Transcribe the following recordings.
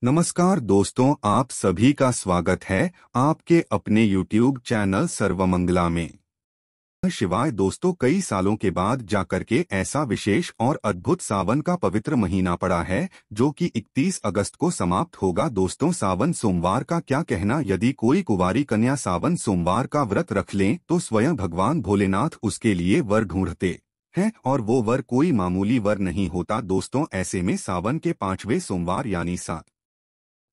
नमस्कार दोस्तों, आप सभी का स्वागत है आपके अपने YouTube चैनल सर्वमंगला में। शिवाय दोस्तों, कई सालों के बाद जाकर के ऐसा विशेष और अद्भुत सावन का पवित्र महीना पड़ा है जो कि 31 अगस्त को समाप्त होगा। दोस्तों, सावन सोमवार का क्या कहना? यदि कोई कुंवारी कन्या सावन सोमवार का व्रत रख लें तो स्वयं भगवान भोलेनाथ उसके लिए वर ढूंढते हैं और वो वर कोई मामूली वर नहीं होता। दोस्तों, ऐसे में सावन के 5वें सोमवार यानी 7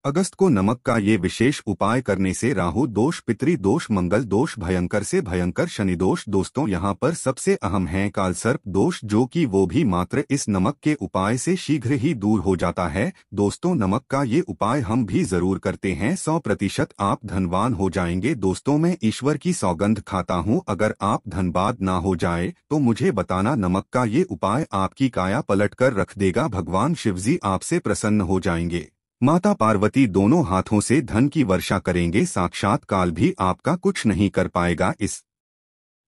अगस्त को नमक का ये विशेष उपाय करने से राहु दोष, पितृ दोष, मंगल दोष, भयंकर से भयंकर शनि दोष, दोस्तों यहाँ पर सबसे अहम है कालसर्प दोष, जो कि वो भी मात्र इस नमक के उपाय से शीघ्र ही दूर हो जाता है। दोस्तों, नमक का ये उपाय हम भी जरूर करते हैं, 100% आप धनवान हो जाएंगे। दोस्तों, मैं ईश्वर की सौगंध खाता हूँ, अगर आप धनबाद ना हो जाए तो मुझे बताना। नमक का ये उपाय आपकी काया पलट कर रख देगा। भगवान शिवजी आपसे प्रसन्न हो जाएंगे, माता पार्वती दोनों हाथों से धन की वर्षा करेंगे, साक्षात काल भी आपका कुछ नहीं कर पाएगा। इस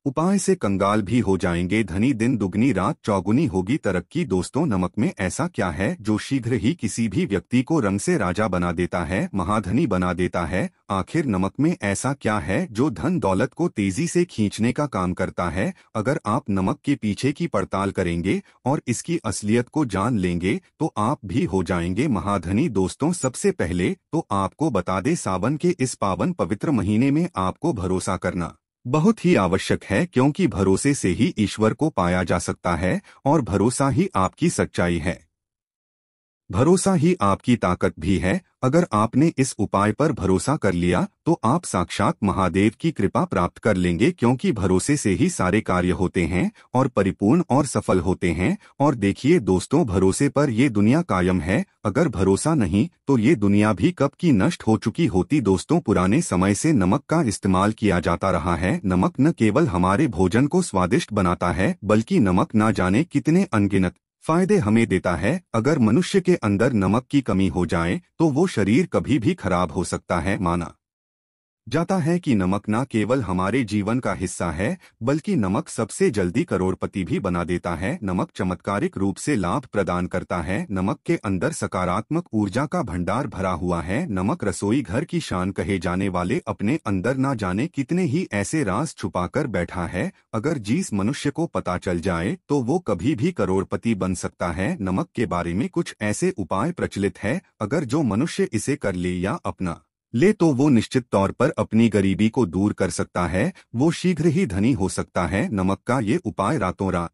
उपाय से कंगाल भी हो जाएंगे, धनी दिन दुगनी रात चौगुनी होगी तरक्की। दोस्तों, नमक में ऐसा क्या है जो शीघ्र ही किसी भी व्यक्ति को रंग से राजा बना देता है, महाधनी बना देता है? आखिर नमक में ऐसा क्या है जो धन दौलत को तेजी से खींचने का काम करता है? अगर आप नमक के पीछे की पड़ताल करेंगे और इसकी असलियत को जान लेंगे तो आप भी हो जाएंगे महाधनी। दोस्तों, सबसे पहले तो आपको बता दे, सावन के इस पावन पवित्र महीने में आपको भरोसा करना बहुत ही आवश्यक है, क्योंकि भरोसे से ही ईश्वर को पाया जा सकता है और भरोसा ही आपकी सच्चाई है, भरोसा ही आपकी ताकत भी है। अगर आपने इस उपाय पर भरोसा कर लिया तो आप साक्षात महादेव की कृपा प्राप्त कर लेंगे, क्योंकि भरोसे से ही सारे कार्य होते हैं और परिपूर्ण और सफल होते हैं। और देखिए दोस्तों, भरोसे पर ये दुनिया कायम है, अगर भरोसा नहीं तो ये दुनिया भी कब की नष्ट हो चुकी होती। दोस्तों, पुराने समय से नमक का इस्तेमाल किया जाता रहा है। नमक न केवल हमारे भोजन को स्वादिष्ट बनाता है, बल्कि नमक ना जाने कितने अनगिनत फायदे हमें देता है। अगर मनुष्य के अंदर नमक की कमी हो जाए तो वो शरीर कभी भी खराब हो सकता है। माना जाता है कि नमक न केवल हमारे जीवन का हिस्सा है, बल्कि नमक सबसे जल्दी करोड़पति भी बना देता है। नमक चमत्कारिक रूप से लाभ प्रदान करता है। नमक के अंदर सकारात्मक ऊर्जा का भंडार भरा हुआ है। नमक रसोई घर की शान कहे जाने वाले अपने अंदर ना जाने कितने ही ऐसे राज छुपाकर बैठा है। अगर जिस मनुष्य को पता चल जाए तो वो कभी भी करोड़पति बन सकता है। नमक के बारे में कुछ ऐसे उपाय प्रचलित है, अगर जो मनुष्य इसे कर ले या अपना ले तो वो निश्चित तौर पर अपनी गरीबी को दूर कर सकता है, वो शीघ्र ही धनी हो सकता है। नमक का ये उपाय रातों रात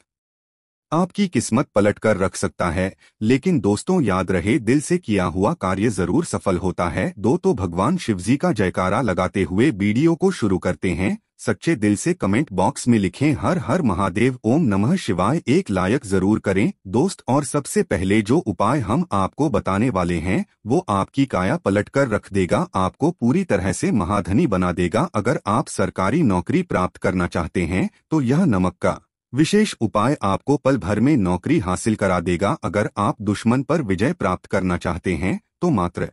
आपकी किस्मत पलट कर रख सकता है। लेकिन दोस्तों, याद रहे, दिल से किया हुआ कार्य जरूर सफल होता है। तो भगवान शिवजी का जयकारा लगाते हुए वीडियो को शुरू करते हैं। सच्चे दिल से कमेंट बॉक्स में लिखें हर हर महादेव, ओम नमः शिवाय, एक लायक जरूर करें दोस्त। और सबसे पहले जो उपाय हम आपको बताने वाले हैं वो आपकी काया पलट कर रख देगा, आपको पूरी तरह से महाधनी बना देगा। अगर आप सरकारी नौकरी प्राप्त करना चाहते हैं तो यह नमक का विशेष उपाय आपको पल भर में नौकरी हासिल करा देगा। अगर आप दुश्मन पर विजय प्राप्त करना चाहते हैं तो मात्र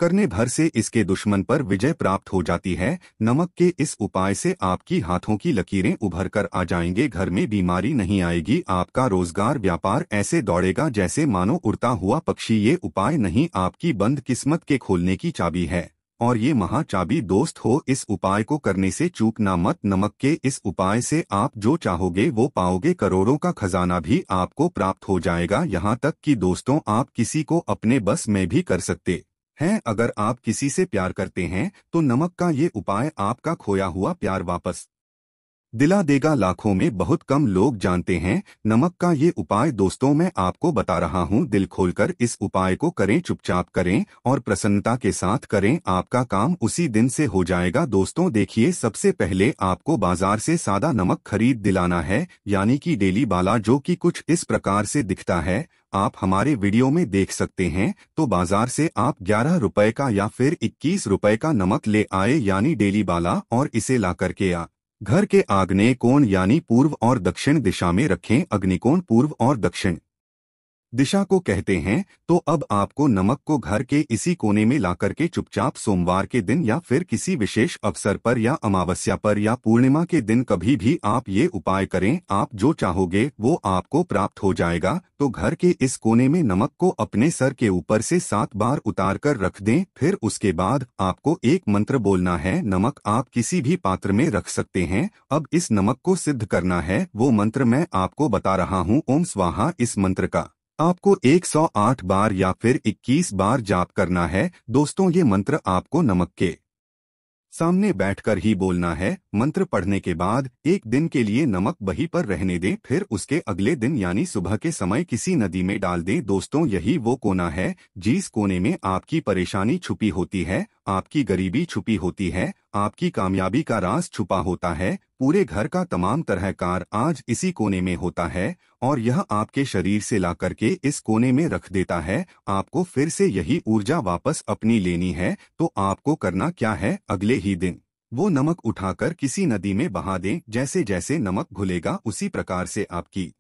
करने भर से इसके दुश्मन पर विजय प्राप्त हो जाती है। नमक के इस उपाय से आपकी हाथों की लकीरें उभर कर आ जाएंगे, घर में बीमारी नहीं आएगी, आपका रोजगार व्यापार ऐसे दौड़ेगा जैसे मानो उड़ता हुआ पक्षी। ये उपाय नहीं, आपकी बंद किस्मत के खोलने की चाबी है और ये महा चाबी दोस्त हो। इस उपाय को करने से चूकना मत। नमक के इस उपाय से आप जो चाहोगे वो पाओगे, करोड़ों का खजाना भी आपको प्राप्त हो जाएगा। यहाँ तक कि दोस्तों, आप किसी को अपने बस में भी कर सकते हैं। अगर आप किसी से प्यार करते हैं तो नमक का ये उपाय आपका खोया हुआ प्यार वापस दिला देगा। लाखों में बहुत कम लोग जानते हैं नमक का ये उपाय। दोस्तों, मैं आपको बता रहा हूँ, दिल खोलकर इस उपाय को करें, चुपचाप करें और प्रसन्नता के साथ करें, आपका काम उसी दिन से हो जाएगा। दोस्तों देखिए, सबसे पहले आपको बाजार से सादा नमक खरीद दिलाना है, यानी कि डेली बाला, जो कि कुछ इस प्रकार से दिखता है। आप हमारे वीडियो में देख सकते हैं। तो बाजार से आप 11 रुपए का या फिर 21 रुपए का नमक ले आए, यानी डेली बाला, और इसे ला करके घर के आग्नेय कोण यानी पूर्व और दक्षिण दिशा में रखें। अग्निकोण पूर्व और दक्षिण दिशा को कहते हैं। तो अब आपको नमक को घर के इसी कोने में लाकर के चुपचाप सोमवार के दिन या फिर किसी विशेष अवसर पर या अमावस्या पर या पूर्णिमा के दिन कभी भी आप ये उपाय करें, आप जो चाहोगे वो आपको प्राप्त हो जाएगा। तो घर के इस कोने में नमक को अपने सर के ऊपर से 7 बार उतार कर रख दें। फिर उसके बाद आपको एक मंत्र बोलना है। नमक आप किसी भी पात्र में रख सकते हैं। अब इस नमक को सिद्ध करना है, वो मंत्र मैं आपको बता रहा हूँ। ओम स्वाहा। इस मंत्र का आपको 108 बार या फिर 21 बार जाप करना है। दोस्तों, ये मंत्र आपको नमक के सामने बैठकर ही बोलना है। मंत्र पढ़ने के बाद एक दिन के लिए नमक वहीं पर रहने दें, फिर उसके अगले दिन यानी सुबह के समय किसी नदी में डाल दें। दोस्तों, यही वो कोना है जिस कोने में आपकी परेशानी छुपी होती है, आपकी गरीबी छुपी होती है, आपकी कामयाबी का राज छुपा होता है। पूरे घर का तमाम तरह कार आज इसी कोने में होता है और यह आपके शरीर से ला करके इस कोने में रख देता है। आपको फिर से यही ऊर्जा वापस अपनी लेनी है। तो आपको करना क्या है, अगले ही दिन वो नमक उठाकर किसी नदी में बहा दें। जैसे जैसे नमक घुलेगा उसी प्रकार से आपकी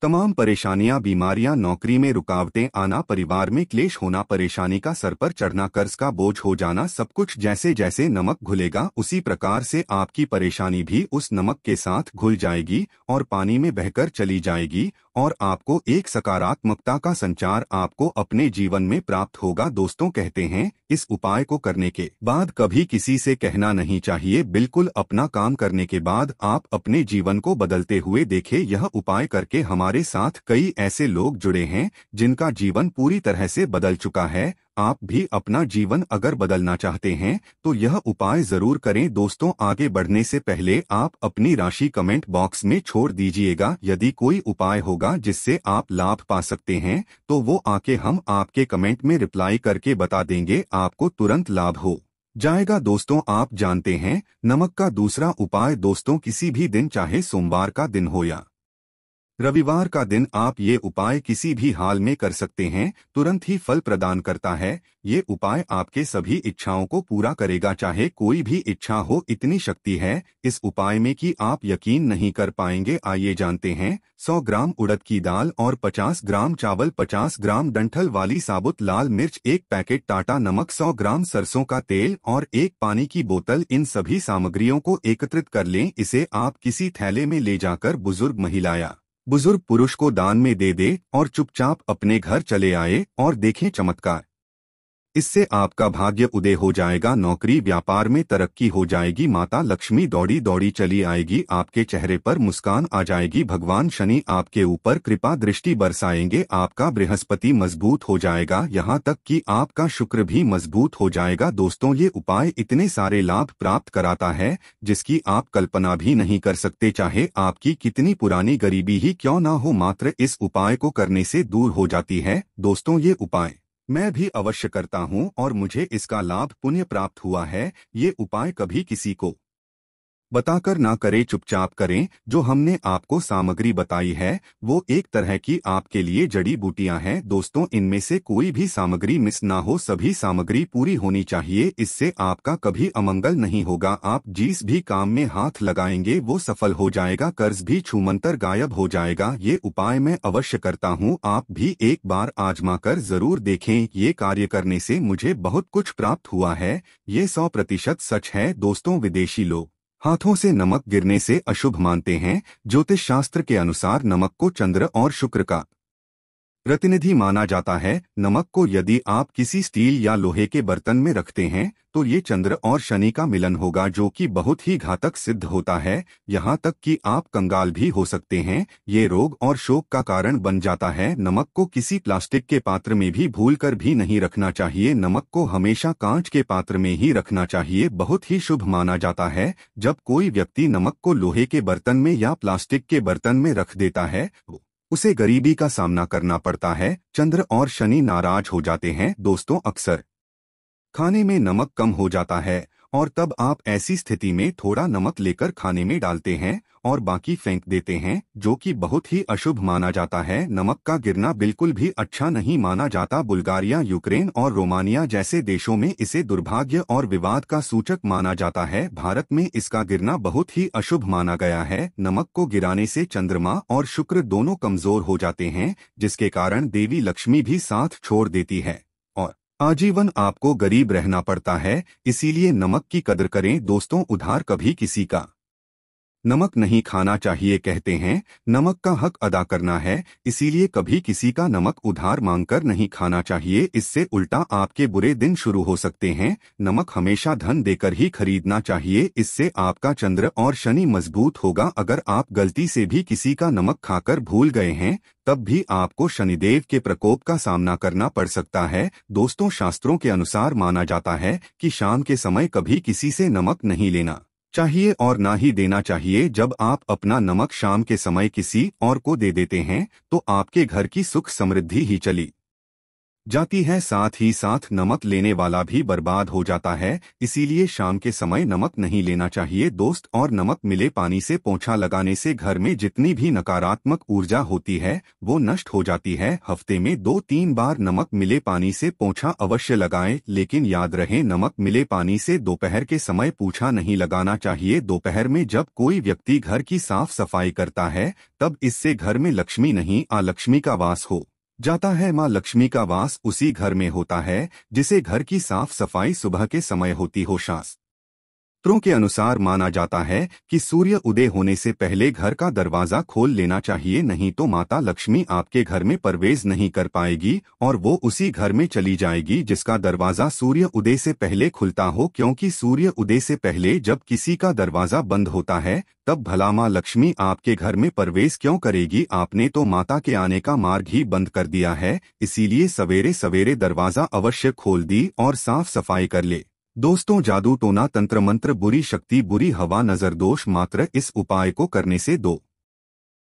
तमाम परेशानियां, बीमारियां, नौकरी में रुकावटें आना, परिवार में क्लेश होना, परेशानी का सर पर चढ़ना, कर्ज का बोझ हो जाना, सब कुछ जैसे जैसे नमक घुलेगा उसी प्रकार से आपकी परेशानी भी उस नमक के साथ घुल जाएगी और पानी में बहकर चली जाएगी और आपको एक सकारात्मकता का संचार आपको अपने जीवन में प्राप्त होगा। दोस्तों, कहते हैं इस उपाय को करने के बाद कभी किसी से कहना नहीं चाहिए। बिल्कुल अपना काम करने के बाद आप अपने जीवन को बदलते हुए देखें। यह उपाय करके हमारे साथ कई ऐसे लोग जुड़े हैं जिनका जीवन पूरी तरह से बदल चुका है। आप भी अपना जीवन अगर बदलना चाहते हैं तो यह उपाय जरूर करें। दोस्तों, आगे बढ़ने से पहले आप अपनी राशि कमेंट बॉक्स में छोड़ दीजिएगा। यदि कोई उपाय होगा जिससे आप लाभ पा सकते हैं तो वो आके हम आपके कमेंट में रिप्लाई करके बता देंगे, आपको तुरंत लाभ हो जाएगा। दोस्तों, आप जानते हैं नमक का दूसरा उपाय दोस्तों किसी भी दिन, चाहे सोमवार का दिन हो या रविवार का दिन, आप ये उपाय किसी भी हाल में कर सकते हैं, तुरंत ही फल प्रदान करता है। ये उपाय आपके सभी इच्छाओं को पूरा करेगा, चाहे कोई भी इच्छा हो। इतनी शक्ति है इस उपाय में कि आप यकीन नहीं कर पाएंगे। आइए जानते हैं। 100 ग्राम उड़द की दाल और 50 ग्राम चावल, 50 ग्राम डंठल वाली साबुत लाल मिर्च, 1 पैकेट टाटा नमक, 100 ग्राम सरसों का तेल और 1 पानी की बोतल। इन सभी सामग्रियों को एकत्रित कर लें। इसे आप किसी थैले में ले जाकर बुजुर्ग महिला या बुजुर्ग पुरुष को दान में दे दे और चुपचाप अपने घर चले आए और देखें चमत्कार। इससे आपका भाग्य उदय हो जाएगा, नौकरी व्यापार में तरक्की हो जाएगी, माता लक्ष्मी दौड़ी दौड़ी चली आएगी, आपके चेहरे पर मुस्कान आ जाएगी, भगवान शनि आपके ऊपर कृपा दृष्टि बरसाएंगे, आपका बृहस्पति मजबूत हो जाएगा, यहाँ तक कि आपका शुक्र भी मजबूत हो जाएगा। दोस्तों, ये उपाय इतने सारे लाभ प्राप्त कराता है जिसकी आप कल्पना भी नहीं कर सकते। चाहे आपकी कितनी पुरानी गरीबी ही क्यों ना हो, मात्र इस उपाय को करने से दूर हो जाती है। दोस्तों, ये उपाय मैं भी अवश्य करता हूँ और मुझे इसका लाभ पुण्य प्राप्त हुआ है। ये उपाय कभी किसी को बताकर ना करें, चुपचाप करें। जो हमने आपको सामग्री बताई है वो एक तरह की आपके लिए जड़ी बूटियां हैं। दोस्तों, इनमें से कोई भी सामग्री मिस ना हो, सभी सामग्री पूरी होनी चाहिए। इससे आपका कभी अमंगल नहीं होगा। आप जिस भी काम में हाथ लगाएंगे वो सफल हो जाएगा, कर्ज भी छूमंतर गायब हो जाएगा। ये उपाय मैं अवश्य करता हूँ, आप भी एक बार आजमा कर जरूर देखें। ये कार्य करने से मुझे बहुत कुछ प्राप्त हुआ है, ये 100% सच है। दोस्तों, विदेशी लोग हाथों से नमक गिरने से अशुभ मानते हैं। ज्योतिष शास्त्र के अनुसार नमक को चंद्र और शुक्र का प्रतिनिधि माना जाता है। नमक को यदि आप किसी स्टील या लोहे के बर्तन में रखते हैं तो ये चंद्र और शनि का मिलन होगा, जो कि बहुत ही घातक सिद्ध होता है। यहाँ तक कि आप कंगाल भी हो सकते हैं। ये रोग और शोक का कारण बन जाता है। नमक को किसी प्लास्टिक के पात्र में भी भूलकर भी नहीं रखना चाहिए। नमक को हमेशा कांच के पात्र में ही रखना चाहिए। बहुत ही शुभ माना जाता है। जब कोई व्यक्ति नमक को लोहे के बर्तन में या प्लास्टिक के बर्तन में रख देता है उसे गरीबी का सामना करना पड़ता है, चंद्र और शनि नाराज हो जाते हैं। दोस्तों, अक्सर खाने में नमक कम हो जाता है और तब आप ऐसी स्थिति में थोड़ा नमक लेकर खाने में डालते हैं और बाकी फेंक देते हैं, जो कि बहुत ही अशुभ माना जाता है। नमक का गिरना बिल्कुल भी अच्छा नहीं माना जाता। बुल्गारिया, यूक्रेन और रोमानिया जैसे देशों में इसे दुर्भाग्य और विवाद का सूचक माना जाता है। भारत में इसका गिरना बहुत ही अशुभ माना गया है। नमक को गिराने से चंद्रमा और शुक्र दोनों कमजोर हो जाते हैं, जिसके कारण देवी लक्ष्मी भी साथ छोड़ देती है और आजीवन आपको गरीब रहना पड़ता है। इसीलिए नमक की कदर करें दोस्तों। उधार कभी किसी का नमक नहीं खाना चाहिए। कहते हैं नमक का हक अदा करना है, इसीलिए कभी किसी का नमक उधार मांगकर नहीं खाना चाहिए। इससे उल्टा आपके बुरे दिन शुरू हो सकते हैं। नमक हमेशा धन देकर ही खरीदना चाहिए, इससे आपका चंद्र और शनि मजबूत होगा। अगर आप गलती से भी किसी का नमक खाकर भूल गए हैं, तब भी आपको शनिदेव के प्रकोप का सामना करना पड़ सकता है। दोस्तों, शास्त्रों के अनुसार माना जाता है कि शाम के समय कभी किसी से नमक नहीं लेना चाहिए और ना ही देना चाहिए। जब आप अपना नमक शाम के समय किसी और को दे देते हैं, तो आपके घर की सुख समृद्धि ही चली जाती है, साथ ही साथ नमक लेने वाला भी बर्बाद हो जाता है। इसीलिए शाम के समय नमक नहीं लेना चाहिए दोस्त। और नमक मिले पानी से पोंछा लगाने से घर में जितनी भी नकारात्मक ऊर्जा होती है वो नष्ट हो जाती है। हफ्ते में 2-3 बार नमक मिले पानी से पोंछा अवश्य लगाएं, लेकिन याद रहे नमक मिले पानी से दोपहर के समय पोंछा नहीं लगाना चाहिए। दोपहर में जब कोई व्यक्ति घर की साफ सफाई करता है, तब इससे घर में लक्ष्मी नहीं अलक्ष्मी का वास हो जाता है। माँ लक्ष्मी का वास उसी घर में होता है जिसे घर की साफ सफाई सुबह के समय होती हो। शास्त्रों के अनुसार माना जाता है कि सूर्य उदय होने से पहले घर का दरवाजा खोल लेना चाहिए, नहीं तो माता लक्ष्मी आपके घर में प्रवेश नहीं कर पाएगी और वो उसी घर में चली जाएगी जिसका दरवाजा सूर्य उदय से पहले खुलता हो। क्योंकि सूर्य उदय से पहले जब किसी का दरवाजा बंद होता है, तब भला माँ लक्ष्मी आपके घर में प्रवेश क्यों करेगी? आपने तो माता के आने का मार्ग ही बंद कर दिया है। इसीलिए सवेरे सवेरे दरवाजा अवश्य खोल दी और साफ सफाई कर ले। दोस्तों, जादू टोना तंत्र मंत्र, बुरी शक्ति, बुरी हवा, नजर दोष, मात्र इस उपाय को करने से 2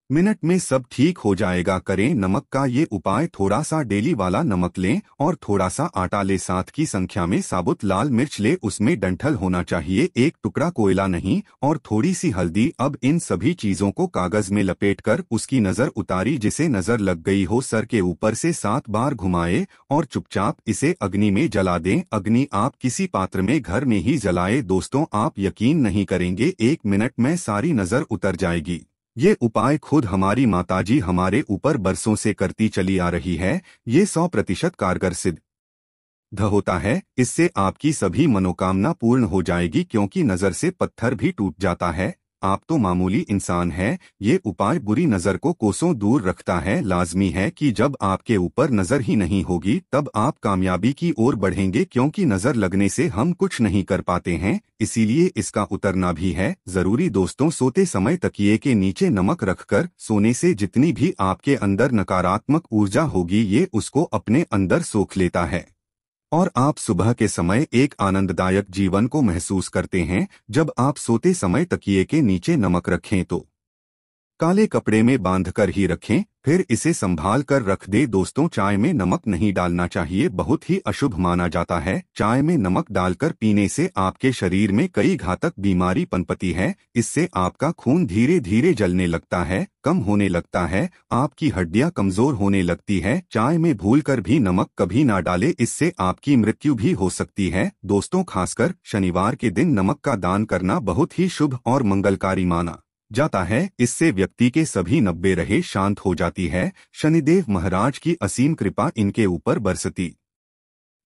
मिनट में सब ठीक हो जाएगा। करें नमक का ये उपाय। थोड़ा सा डेली वाला नमक लें और थोड़ा सा आटा ले, 7 की संख्या में साबुत लाल मिर्च ले, उसमें डंठल होना चाहिए, 1 टुकड़ा कोयला नहीं, और थोड़ी सी हल्दी। अब इन सभी चीजों को कागज में लपेटकर उसकी नजर उतारी, जिसे नजर लग गई हो सर के ऊपर से 7 बार घुमाए और चुपचाप इसे अग्नि में जला दें। अग्नि आप किसी पात्र में घर में ही जलाए। दोस्तों, आप यकीन नहीं करेंगे, 1 मिनट में सारी नजर उतर जाएगी। ये उपाय खुद हमारी माताजी हमारे ऊपर बरसों से करती चली आ रही है। ये 100% कारगर सिद्ध होता है। इससे आपकी सभी मनोकामना पूर्ण हो जाएगी, क्योंकि नजर से पत्थर भी टूट जाता है। आप तो मामूली इंसान हैं। ये उपाय बुरी नजर को कोसों दूर रखता है। लाजमी है कि जब आपके ऊपर नजर ही नहीं होगी, तब आप कामयाबी की ओर बढ़ेंगे, क्योंकि नजर लगने से हम कुछ नहीं कर पाते हैं। इसीलिए इसका उतरना भी है जरूरी। दोस्तों, सोते समय तकिए के नीचे नमक रखकर सोने से जितनी भी आपके अंदर नकारात्मक ऊर्जा होगी, ये उसको अपने अंदर सोख लेता है और आप सुबह के समय एक आनंददायक जीवन को महसूस करते हैं। जब आप सोते समय तकिए के नीचे नमक रखें तो काले कपड़े में बांधकर ही रखें, फिर इसे संभाल कर रख दे। दोस्तों, चाय में नमक नहीं डालना चाहिए, बहुत ही अशुभ माना जाता है। चाय में नमक डालकर पीने से आपके शरीर में कई घातक बीमारी पनपती है। इससे आपका खून धीरे धीरे जलने लगता है, कम होने लगता है, आपकी हड्डियां कमजोर होने लगती है। चाय में भूलकर भी नमक कभी ना डाले, इससे आपकी मृत्यु भी हो सकती है। दोस्तों, खासकर शनिवार के दिन नमक का दान करना बहुत ही शुभ और मंगलकारी माना जाता है। इससे व्यक्ति के सभी 90 रहे शांत हो जाती है। शनिदेव महाराज की असीम कृपा इनके ऊपर बरसती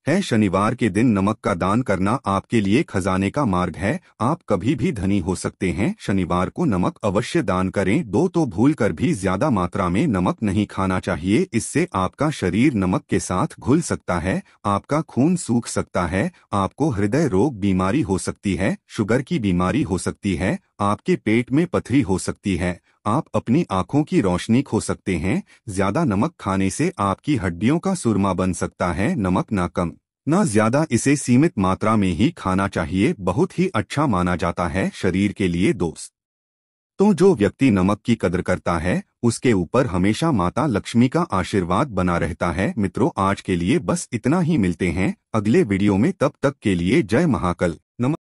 है। शनिवार के दिन नमक का दान करना आपके लिए खजाने का मार्ग है। आप कभी भी धनी हो सकते हैं। शनिवार को नमक अवश्य दान करें। तो भूलकर भी ज्यादा मात्रा में नमक नहीं खाना चाहिए। इससे आपका शरीर नमक के साथ घुल सकता है, आपका खून सूख सकता है, आपको हृदय रोग बीमारी हो सकती है, शुगर की बीमारी हो सकती है, आपके पेट में पथरी हो सकती है, आप अपनी आंखों की रोशनी खो सकते हैं। ज्यादा नमक खाने से आपकी हड्डियों का सुरमा बन सकता है। नमक ना कम ना ज्यादा, इसे सीमित मात्रा में ही खाना चाहिए। बहुत ही अच्छा माना जाता है शरीर के लिए। दोस्त, तो जो व्यक्ति नमक की कदर करता है, उसके ऊपर हमेशा माता लक्ष्मी का आशीर्वाद बना रहता है। मित्रों, आज के लिए बस इतना ही। मिलते हैं अगले वीडियो में, तब तक के लिए जय महाकाल।